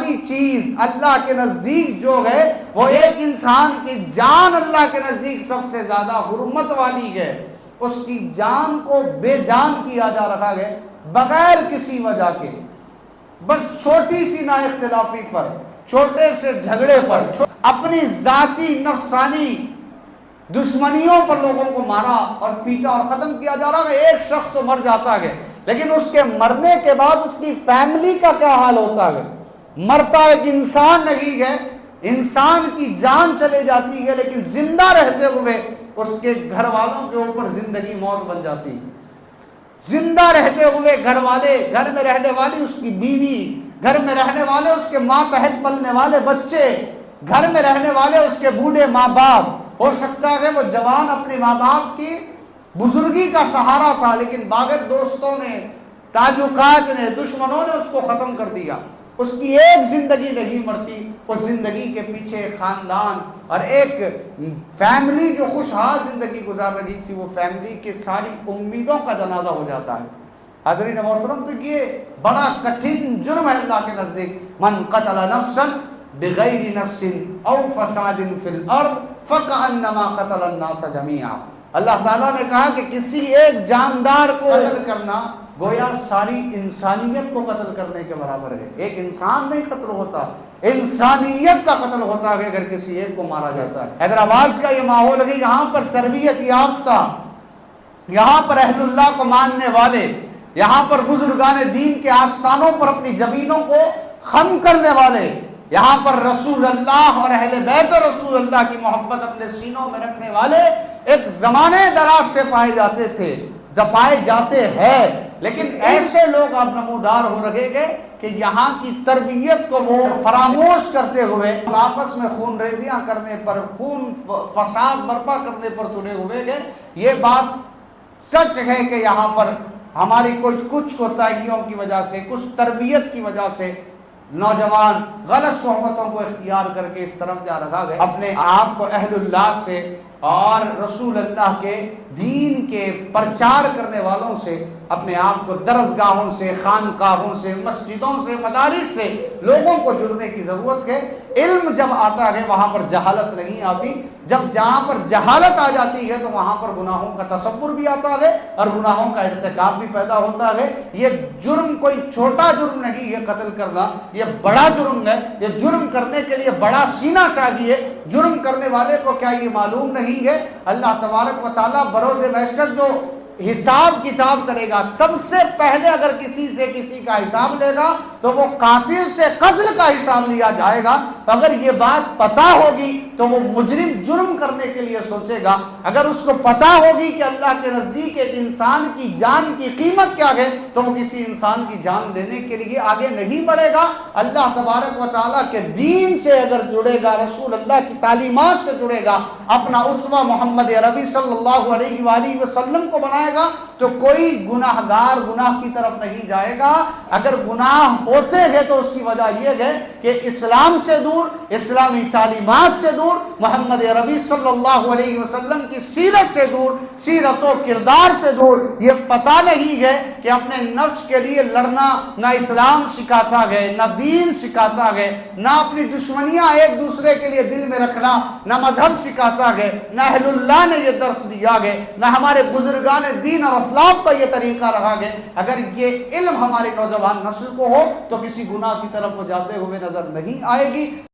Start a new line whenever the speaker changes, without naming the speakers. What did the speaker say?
والی چیز اللہ کے نزدیک جو ہے وہ ایک انسان کی جان اللہ کے نزدیک سب سے زیادہ حرمت والی ہے. اس کی جان کو بے جان کیا جا رہا ہے بغیر کسی وجہ کے، بس چھوٹی سی نا اختلافی پر، چھوٹے سے جھگڑے پر، اپنی ذاتی نفسانی دشمنیوں پر لوگوں کو مارا اور پیٹا اور ختم کیا جا رہا ہے. ایک شخص تو مر جاتا ہے لیکن اس کے مرنے کے بعد اس کی فیملی کا کیا حال ہوتا ہے؟ مرتا ایک انسان نہیں ہے، انسان کی جان چلے جاتی ہے لیکن زندہ رہتے ہوئے اس کے گھر والوں کے اوپر زندگی موت بن جاتی ہے. زندہ رہتے ہوئے گھر والے، گھر میں رہنے والی اس کی بیوی، گھر میں رہنے والے اس کے ماتحت پلنے والے بچے، گھر میں رہنے والے اس کے بوڑھے ماں باپ. ہو سکتا ہے وہ جوان اپنے ماں باپ کی بزرگی کا سہارا تھا لیکن باغت دوستوں نے، تعلقات نے، دشمنوں نے اس کو ختم کر دیا. اس کی ایک زندگی نہیں مرتی، اس زندگی کے پیچھے ایک خاندان اور ایک فیملی جو خوشحال زندگی گزار رہی تھی، وہ فیملی کی ساری امیدوں کا جنازہ ہو جاتا ہے. حضرین محترم، تو یہ بڑا کٹھن جرم ہے اللہ کے نزدیک. من قتل نفسا بغیر نفس او فساد فی الارض فکأنما قتل الناس جميعا. اللہ تعالیٰ نے کہا کہ کسی ایک جاندار کو قتل کرنا گویا ساری انسانیت کو قتل کرنے کے برابر ہے. ایک انسان نہیں قتل ہوتا، انسانیت کا قتل ہوتا ہے اگر کسی ایک کو مارا جاتا ہے. حیدرآباد کا یہ ماحول ہے، یہاں پر تربیت یافتہ، یہاں پر اہل اللہ کو ماننے والے، یہاں پر بزرگان دین کے آستانوں پر اپنی جبینوں کو خم کرنے والے، یہاں پر رسول اللہ اور اہل بیت رسول اللہ کی محبت اپنے سینوں میں رکھنے والے ایک زمانے دراز سے پائے جاتے تھے، پائے جاتے ہیں. لیکن ایسے لوگ اب نمودار ہو رہے گئے کہ یہاں کی تربیت کو وہ فراموش کرتے ہوئے آپس میں خون ریزیاں کرنے پر، خون فساد برپا کرنے پر تلے ہوئے گئے. یہ بات سچ ہے کہ یہاں پر ہماری کچھ کوتاہیوں کی وجہ سے، کچھ تربیت کی وجہ سے نوجوان غلط صحبتوں کو اختیار کر کے اس طرف جا رہا ہے، اپنے آپ کو اہل اللہ سے اور رسول اللہ کے دین کے پرچار کرنے والوں سے، اپنے آپ کو درسگاہوں سے، خانقاہوں سے، مسجدوں سے، مدارس سے لوگوں کو جڑنے کی ضرورت ہے. علم جب آتا ہے وہاں پر جہالت نہیں آتی. جب جہاں پر جہالت آ جاتی ہے تو وہاں پر گناہوں کا تصور بھی آتا ہے اور گناہوں کا ارتکاب بھی پیدا ہوتا ہے. یہ جرم کوئی چھوٹا جرم نہیں ہے قتل کرنا، یہ بڑا جرم ہے. یہ جرم کرنے کے لیے بڑا سینہ چاہیے. جرم کرنے والے کو کیا یہ معلوم نہیں ہے اللہ تبارک و تعالیٰ بروز محشر جو حساب کتاب کرے گا، سب سے پہلے اگر کسی سے کسی کا حساب لے گا تو وہ قاتل سے قتل کا حساب لیا جائے گا. اگر یہ بات پتہ ہوگی تو وہ مجرم جرم کرنے کے لیے سوچے گا. اگر اس کو پتہ ہوگی کہ اللہ کے نزدیک ایک انسان کی جان کی قیمت کیا ہے تو وہ کسی انسان کی جان دینے کے لیے آگے نہیں بڑھے گا. اللہ تبارک و تعالیٰ کے دین سے اگر جڑے گا، رسول اللہ کی تعلیمات سے جڑے گا، اپنا اسوہ محمد عربی صلی اللہ علیہ وآلہ وسلم کو بنائے گا تو کوئی گناہ گار گناہ کی طرف نہیں جائے گا. اگر گناہ ہوتے ہیں تو اس کی وجہ یہ ہے کہ اسلام سے دور، اسلامی تعلیمات سے دور، محمد عربی صلی اللہ علیہ وسلم کی سیرت سے دور، سیرت و کردار سے دور. یہ پتہ نہیں ہے کہ اپنے نفس کے لیے لڑنا نہ اسلام سکھاتا ہے، نہ دین سکھاتا ہے، نہ اپنی دشمنیاں ایک دوسرے کے لیے دل میں رکھنا نہ مذہب سکھاتا ہے، نہ اہل اللہ نے یہ درس دیا ہے، نہ ہمارے بزرگان دین اور اسلاف کا یہ طریقہ رہا ہے. اگر یہ علم ہماری نوجوان نسل کو ہو تو کسی گناہ کی طرف وہ جاتے ہوئے نظر نہیں آئے گی.